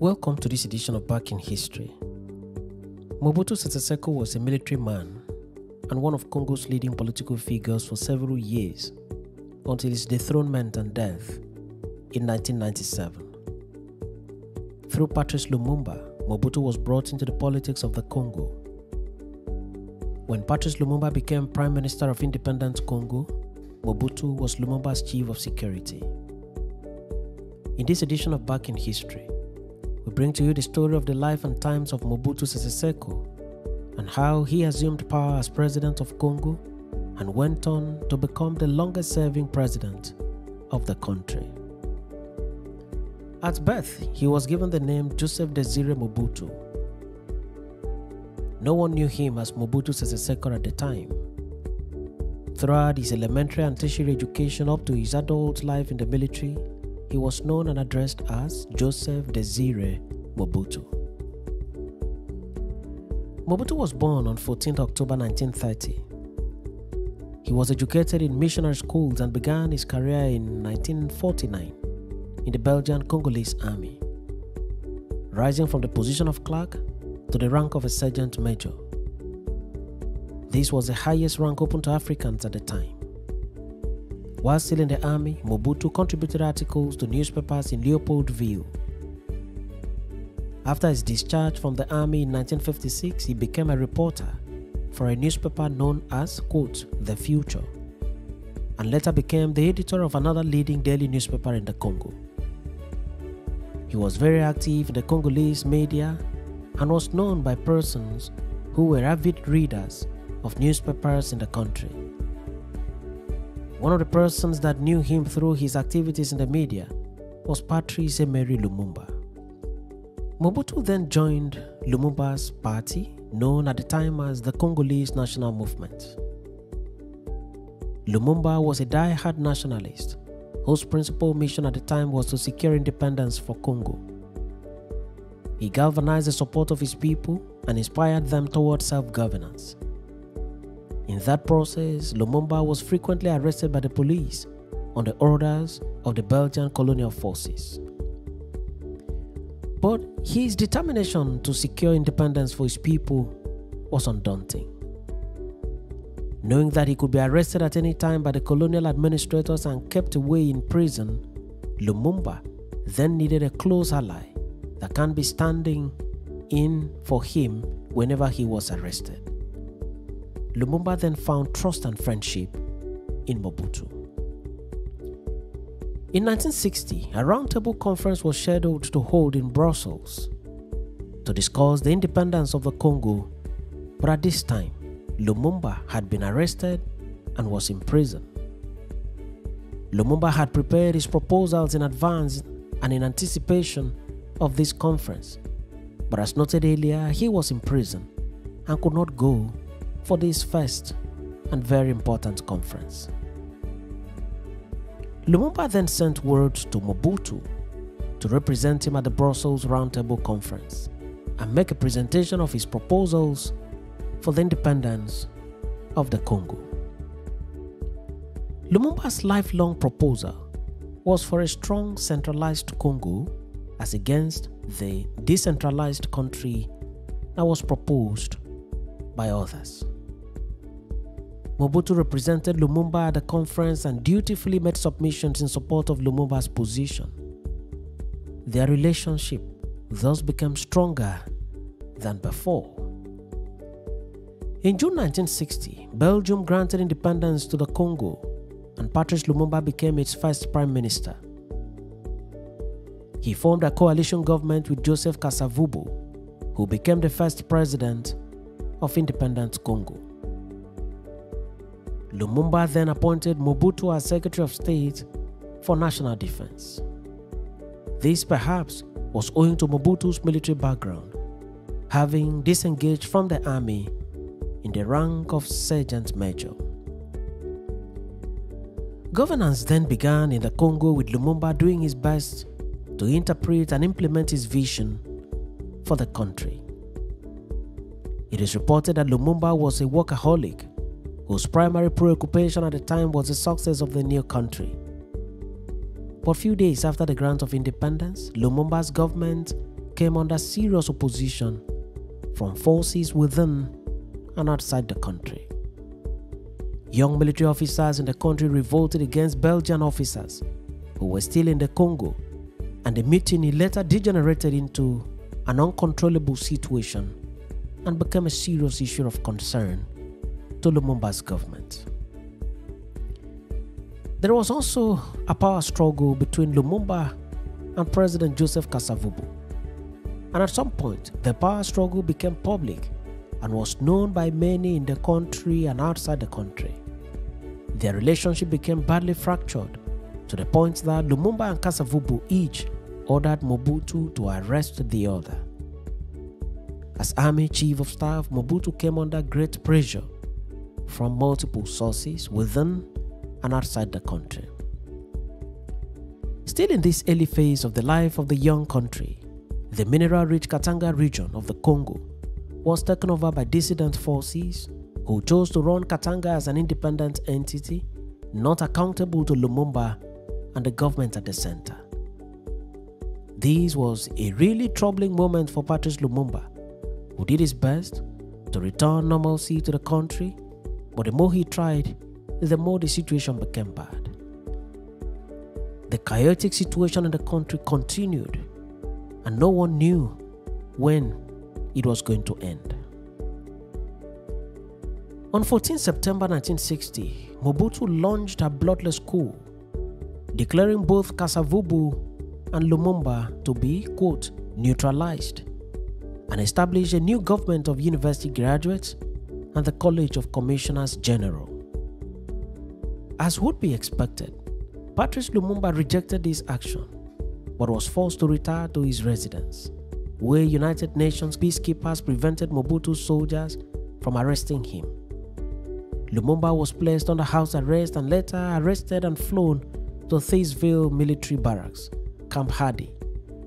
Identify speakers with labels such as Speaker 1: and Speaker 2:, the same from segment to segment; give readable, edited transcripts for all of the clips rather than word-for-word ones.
Speaker 1: Welcome to this edition of Back in History. Mobutu Sese Seko was a military man and one of Congo's leading political figures for several years until his dethronement and death in 1997. Through Patrice Lumumba, Mobutu was brought into the politics of the Congo. When Patrice Lumumba became Prime Minister of Independent Congo, Mobutu was Lumumba's Chief of Security. In this edition of Back in History, we bring to you the story of the life and times of Mobutu Sese Seko and how he assumed power as president of Congo and went on to become the longest-serving president of the country. At birth, he was given the name Joseph Desire Mobutu. No one knew him as Mobutu Sese Seko at the time. Throughout his elementary and tertiary education up to his adult life in the military, he was known and addressed as Joseph Desire Mobutu. Mobutu was born on 14 October 1930. He was educated in missionary schools and began his career in 1949 in the Belgian Congolese army, rising from the position of clerk to the rank of a sergeant major. This was the highest rank open to Africans at the time. While still in the army, Mobutu contributed articles to newspapers in Leopoldville. After his discharge from the army in 1956, he became a reporter for a newspaper known as, quote, The Future, and later became the editor of another leading daily newspaper in the Congo. He was very active in the Congolese media and was known by persons who were avid readers of newspapers in the country. One of the persons that knew him through his activities in the media was Patrice Emery Lumumba. Mobutu then joined Lumumba's party, known at the time as the Congolese National Movement. Lumumba was a die-hard nationalist whose principal mission at the time was to secure independence for Congo. He galvanized the support of his people and inspired them towards self-governance. In that process, Lumumba was frequently arrested by the police on the orders of the Belgian colonial forces. But his determination to secure independence for his people was undaunting. Knowing that he could be arrested at any time by the colonial administrators and kept away in prison, Lumumba then needed a close ally that can be standing in for him whenever he was arrested. Lumumba then found trust and friendship in Mobutu. In 1960, a roundtable conference was scheduled to hold in Brussels to discuss the independence of the Congo, but at this time, Lumumba had been arrested and was in prison. Lumumba had prepared his proposals in advance and in anticipation of this conference, but as noted earlier, he was in prison and could not go for this first and very important conference. Lumumba then sent word to Mobutu to represent him at the Brussels Roundtable Conference and make a presentation of his proposals for the independence of the Congo. Lumumba's lifelong proposal was for a strong centralized Congo as against the decentralized country that was proposed by others. Mobutu represented Lumumba at the conference and dutifully made submissions in support of Lumumba's position. Their relationship thus became stronger than before. In June 1960, Belgium granted independence to the Congo and Patrice Lumumba became its first prime minister. He formed a coalition government with Joseph Kasavubu, who became the first president of independent Congo. Lumumba then appointed Mobutu as Secretary of State for National Defense. This perhaps was owing to Mobutu's military background, having disengaged from the army in the rank of Sergeant Major. Governance then began in the Congo with Lumumba doing his best to interpret and implement his vision for the country. It is reported that Lumumba was a workaholic whose primary preoccupation at the time was the success of the new country. But few days after the grant of independence, Lumumba's government came under serious opposition from forces within and outside the country. Young military officers in the country revolted against Belgian officers who were still in the Congo, and the mutiny later degenerated into an uncontrollable situation and became a serious issue of concern to Lumumba's government. There was also a power struggle between Lumumba and President Joseph Kasavubu, and at some point the power struggle became public and was known by many in the country and outside the country. Their relationship became badly fractured to the point that Lumumba and Kasavubu each ordered Mobutu to arrest the other. As Army Chief of Staff, Mobutu came under great pressure from multiple sources within and outside the country. Still in this early phase of the life of the young country, the mineral-rich Katanga region of the Congo was taken over by dissident forces who chose to run Katanga as an independent entity, not accountable to Lumumba and the government at the center. This was a really troubling moment for Patrice Lumumba, who did his best to return normalcy to the country, but the more he tried, the more the situation became bad. The chaotic situation in the country continued, and no one knew when it was going to end. On 14 September 1960, Mobutu launched a bloodless coup, declaring both Kasavubu and Lumumba to be, quote, neutralized, and established a new government of university graduates and the College of Commissioners General. As would be expected, Patrice Lumumba rejected this action, but was forced to retire to his residence, where United Nations peacekeepers prevented Mobutu's soldiers from arresting him. Lumumba was placed under house arrest and later arrested and flown to Thysville military barracks, Camp Hardy,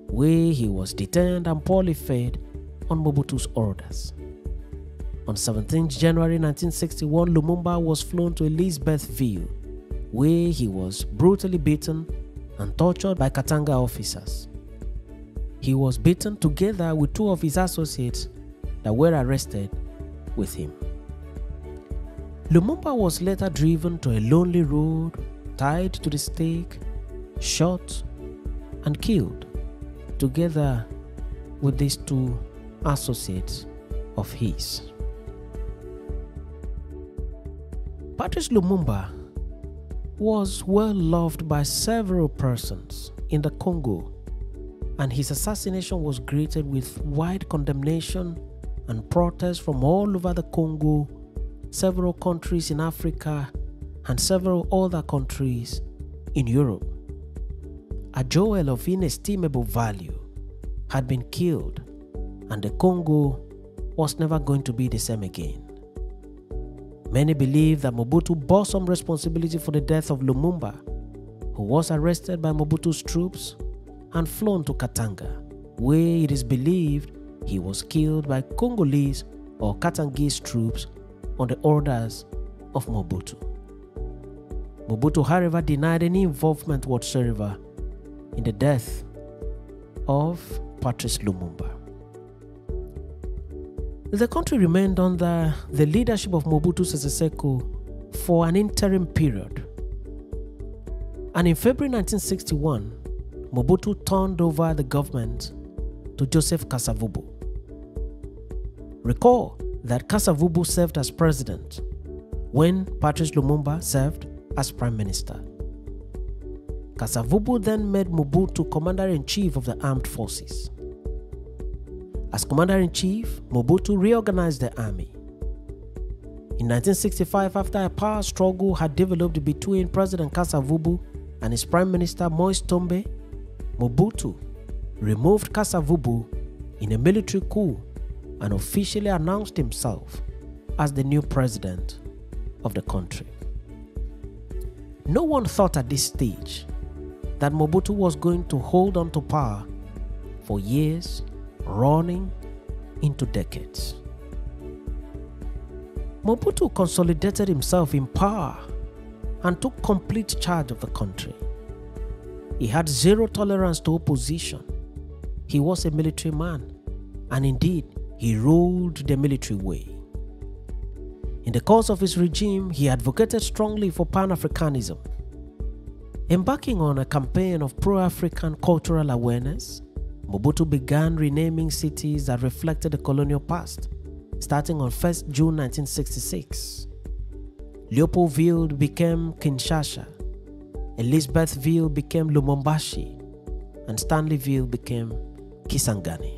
Speaker 1: where he was detained and poorly fed on Mobutu's orders. On 17 January 1961, Lumumba was flown to Elizabethville, where he was brutally beaten and tortured by Katanga officers. He was beaten together with two of his associates that were arrested with him. Lumumba was later driven to a lonely road, tied to the stake, shot and killed, together with these two associates of his. Patrice Lumumba was well loved by several persons in the Congo, and his assassination was greeted with wide condemnation and protest from all over the Congo, several countries in Africa, and several other countries in Europe. A jewel of inestimable value had been killed, and the Congo was never going to be the same again. Many believe that Mobutu bore some responsibility for the death of Lumumba, who was arrested by Mobutu's troops and flown to Katanga, where it is believed he was killed by Congolese or Katangese troops on the orders of Mobutu. Mobutu, however, denied any involvement whatsoever in the death of Patrice Lumumba. The country remained under the leadership of Mobutu Sese Seko for an interim period, and in February 1961, Mobutu turned over the government to Joseph Kasavubu. Recall that Kasavubu served as president when Patrice Lumumba served as prime minister. Kasavubu then made Mobutu commander-in-chief of the armed forces. As commander-in-chief, Mobutu reorganized the army. In 1965, after a power struggle had developed between President Kasavubu and his prime minister Moise Tombe, Mobutu removed Kasavubu in a military coup and officially announced himself as the new president of the country. No one thought at this stage that Mobutu was going to hold on to power for years, running into decades. Mobutu consolidated himself in power and took complete charge of the country. He had zero tolerance to opposition, he was a military man, and indeed, he ruled the military way. In the course of his regime, he advocated strongly for Pan-Africanism. Embarking on a campaign of pro-African cultural awareness, Mobutu began renaming cities that reflected the colonial past, starting on 1st June 1966. Leopoldville became Kinshasa, Elizabethville became Lumumbashi, and Stanleyville became Kisangani.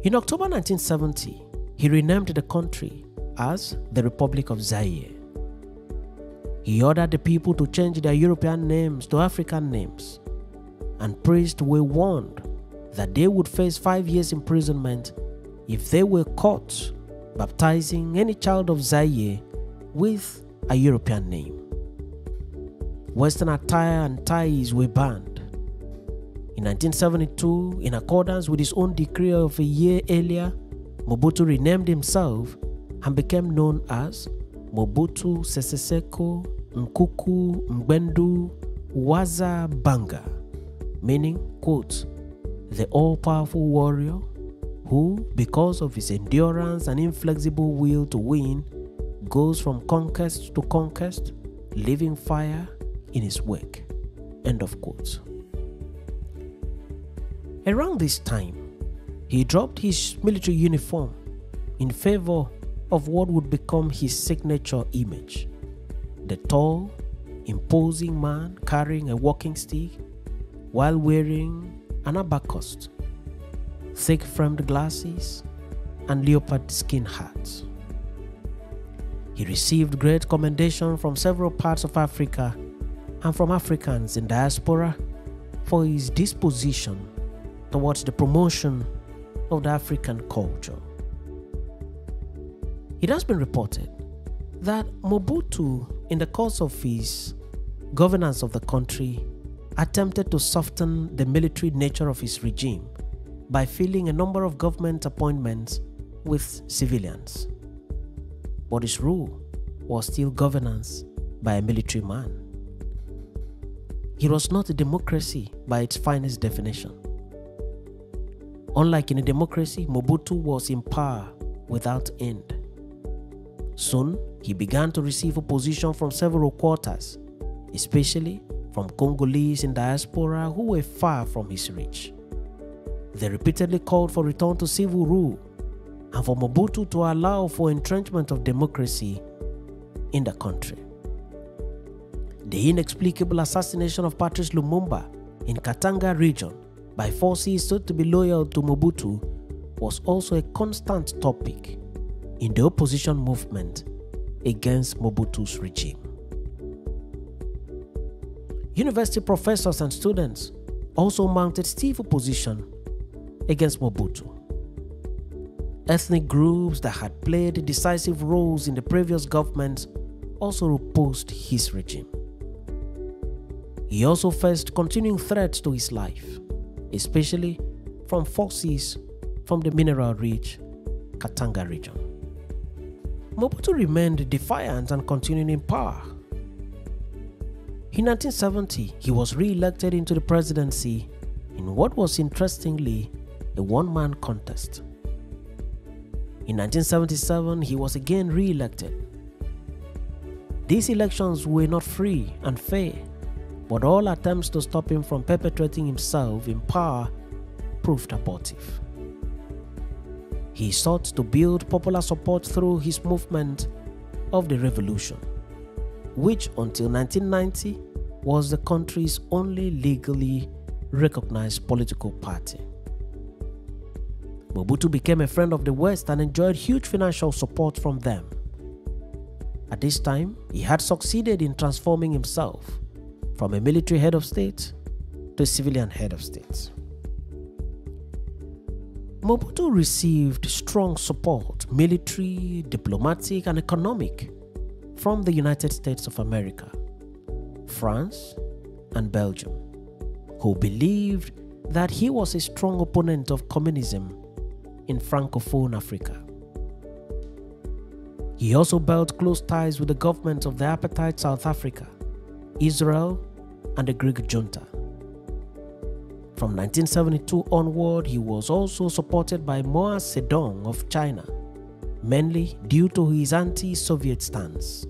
Speaker 1: In October 1970, he renamed the country as the Republic of Zaire. He ordered the people to change their European names to African names, and priests were warned that they would face 5 years imprisonment if they were caught baptizing any child of Zaire with a European name. Western attire and ties were banned. In 1972, in accordance with his own decree of a year earlier, Mobutu renamed himself and became known as Mobutu Sese Seko Nkuku Mbendu Waza Banga, meaning, quote, the all-powerful warrior who, because of his endurance and inflexible will to win, goes from conquest to conquest, leaving fire in his wake, end of quote. Around this time, he dropped his military uniform in favor of what would become his signature image: the tall, imposing man carrying a walking stick while wearing an abacus, thick-framed glasses, and leopard skin hat. He received great commendation from several parts of Africa and from Africans in diaspora for his disposition towards the promotion of the African culture. It has been reported that Mobutu, in the course of his governance of the country, attempted to soften the military nature of his regime by filling a number of government appointments with civilians. But his rule was still governance by a military man. It was not a democracy by its finest definition. Unlike in a democracy, Mobutu was in power without end. Soon, he began to receive opposition from several quarters, especially from Congolese in diaspora who were far from his reach. They repeatedly called for return to civil rule and for Mobutu to allow for entrenchment of democracy in the country. The inexplicable assassination of Patrice Lumumba in Katanga region by forces said to be loyal to Mobutu was also a constant topic in the opposition movement against Mobutu's regime. University professors and students also mounted stiff opposition against Mobutu. Ethnic groups that had played decisive roles in the previous government also opposed his regime. He also faced continuing threats to his life, especially from forces from the mineral-rich Katanga region. Mobutu remained defiant and continued in power. In 1970, he was re-elected into the presidency in what was interestingly a one-man contest. In 1977, he was again re-elected. These elections were not free and fair, but all attempts to stop him from perpetuating himself in power proved abortive. He sought to build popular support through his movement of the revolution, which until 1990 was the country's only legally recognized political party. Mobutu became a friend of the West and enjoyed huge financial support from them. At this time, he had succeeded in transforming himself from a military head of state to a civilian head of state. Mobutu received strong support, military, diplomatic, and economic, from the United States of America, France, and Belgium, who believed that he was a strong opponent of communism in Francophone Africa. He also built close ties with the government of the apartheid South Africa, Israel, and the Greek junta. From 1972 onward, he was also supported by Mao Zedong of China, mainly due to his anti-Soviet stance.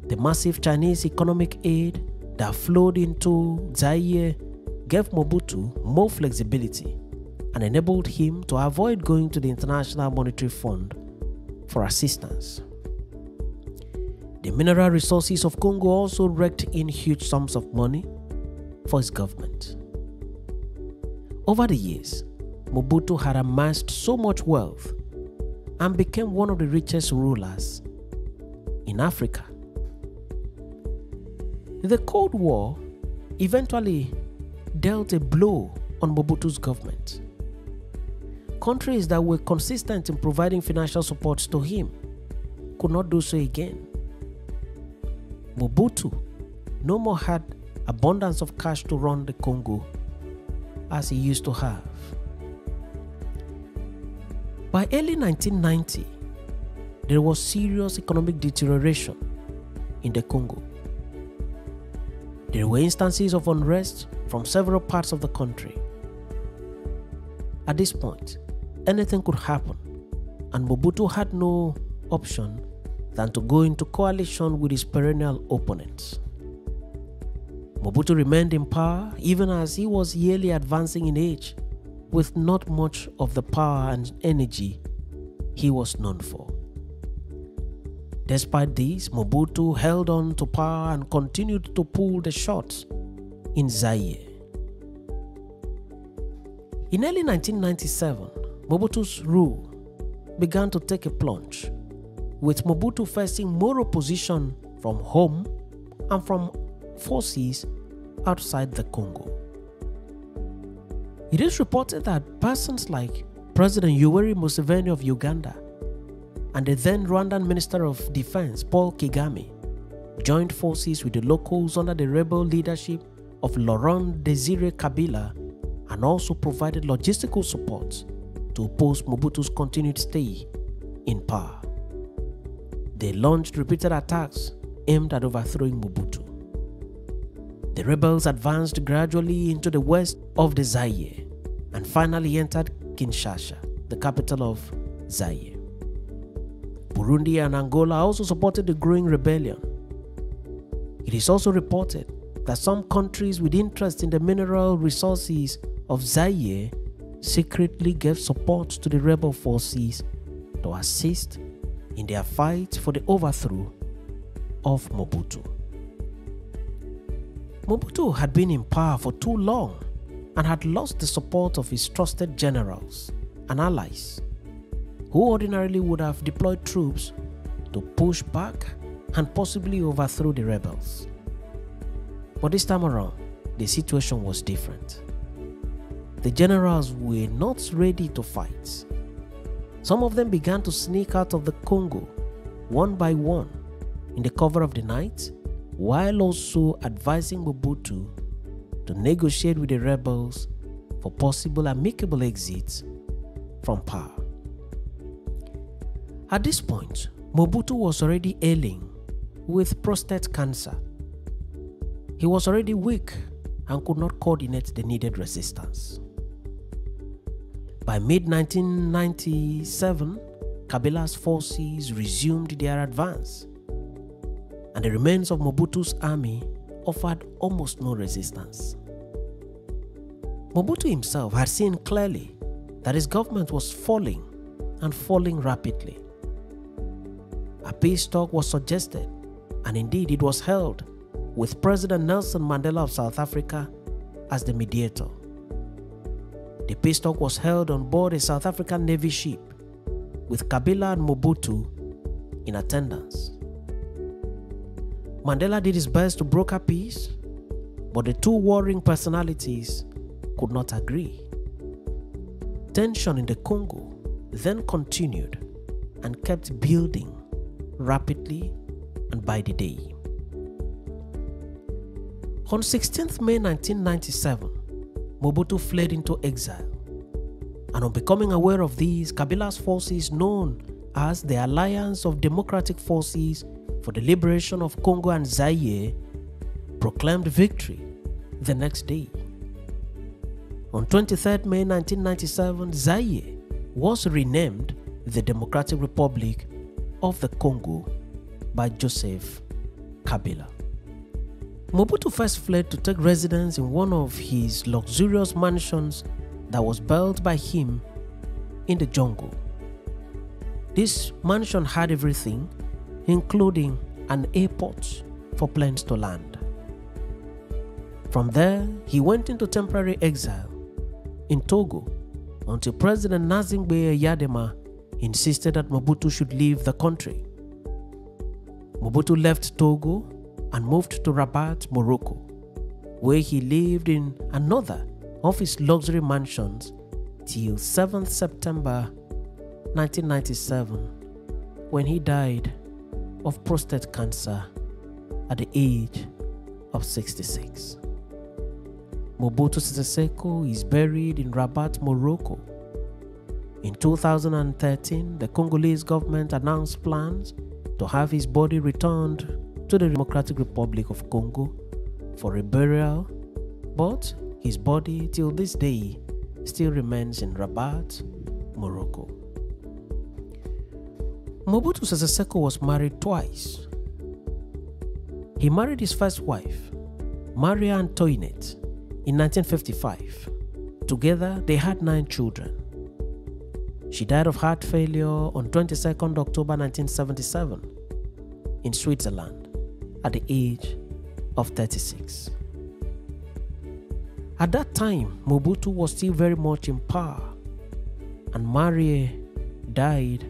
Speaker 1: The massive Chinese economic aid that flowed into Zaire gave Mobutu more flexibility and enabled him to avoid going to the International Monetary Fund for assistance. The mineral resources of Congo also raked in huge sums of money for his government. Over the years, Mobutu had amassed so much wealth and became one of the richest rulers in Africa. The Cold War eventually dealt a blow on Mobutu's government. Countries that were consistent in providing financial support to him could not do so again. Mobutu no more had abundance of cash to run the Congo as he used to have. By early 1990, there was serious economic deterioration in the Congo. There were instances of unrest from several parts of the country. At this point, anything could happen, and Mobutu had no option than to go into coalition with his perennial opponents. Mobutu remained in power even as he was yearly advancing in age, with not much of the power and energy he was known for. Despite this, Mobutu held on to power and continued to pull the shots in Zaire. In early 1997, Mobutu's rule began to take a plunge, with Mobutu facing more opposition from home and from forces outside the Congo. It is reported that persons like President Yoweri Museveni of Uganda and the then Rwandan Minister of Defense Paul Kagame joined forces with the locals under the rebel leadership of Laurent Desire Kabila and also provided logistical support to oppose Mobutu's continued stay in power. They launched repeated attacks aimed at overthrowing Mobutu. The rebels advanced gradually into the west of the Zaire and finally entered Kinshasa, the capital of Zaire. Burundi and Angola also supported the growing rebellion. It is also reported that some countries with interest in the mineral resources of Zaire secretly gave support to the rebel forces to assist in their fight for the overthrow of Mobutu. Mobutu had been in power for too long and had lost the support of his trusted generals and allies, who ordinarily would have deployed troops to push back and possibly overthrow the rebels. But this time around, the situation was different. The generals were not ready to fight. Some of them began to sneak out of the Congo one by one in the cover of the night, while also advising Mobutu to negotiate with the rebels for possible amicable exits from power. At this point, Mobutu was already ailing with prostate cancer. He was already weak and could not coordinate the needed resistance. By mid-1997, Kabila's forces resumed their advance, and the remains of Mobutu's army offered almost no resistance. Mobutu himself had seen clearly that his government was falling and falling rapidly. A peace talk was suggested, and indeed it was held, with President Nelson Mandela of South Africa as the mediator. The peace talk was held on board a South African Navy ship, with Kabila and Mobutu in attendance. Mandela did his best to broker peace, but the two warring personalities could not agree. Tension in the Congo then continued and kept building rapidly and by the day. On 16th May 1997, Mobutu fled into exile, and on becoming aware of this, Kabila's forces, known as the Alliance of Democratic Forces for the Liberation of Congo and Zaire, proclaimed victory the next day. On 23rd May 1997, Zaire was renamed the Democratic Republic of the Congo by Joseph Kabila. Mobutu first fled to take residence in one of his luxurious mansions that was built by him in the jungle. This mansion had everything, including an airport for planes to land. From there, he went into temporary exile in Togo until President Nazingbe Yadema insisted that Mobutu should leave the country. Mobutu left Togo and moved to Rabat, Morocco, where he lived in another of his luxury mansions till 7th September 1997, when he died of prostate cancer at the age of 66. Mobutu Sese Seko is buried in Rabat, Morocco. In 2013, the Congolese government announced plans to have his body returned to the Democratic Republic of Congo for a burial, but his body till this day still remains in Rabat, Morocco. Mobutu Sese Seko was married twice. He married his first wife, Maria Antoinette, in 1955. Together, they had 9 children. She died of heart failure on 22nd October 1977 in Switzerland at the age of 36. At that time, Mobutu was still very much in power, and Maria died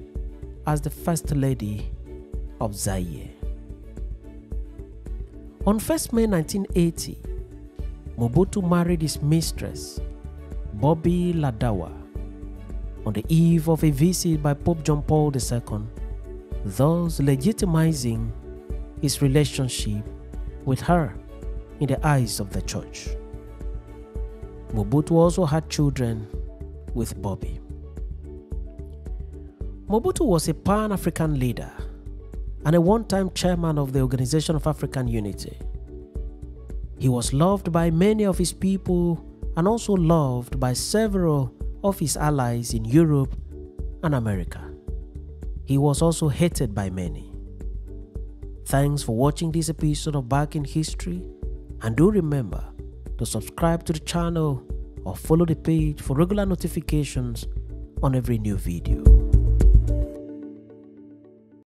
Speaker 1: as the First Lady of Zaire. On 1st May 1980, Mobutu married his mistress, Bobby Ladawa, on the eve of a visit by Pope John Paul II, thus legitimizing his relationship with her in the eyes of the church. Mobutu also had children with Bobby. Mobutu was a Pan-African leader and a one-time chairman of the Organization of African Unity. He was loved by many of his people and also loved by several of his allies in Europe and America. He was also hated by many. Thanks for watching this episode of Back in History, and do remember to subscribe to the channel or follow the page for regular notifications on every new video.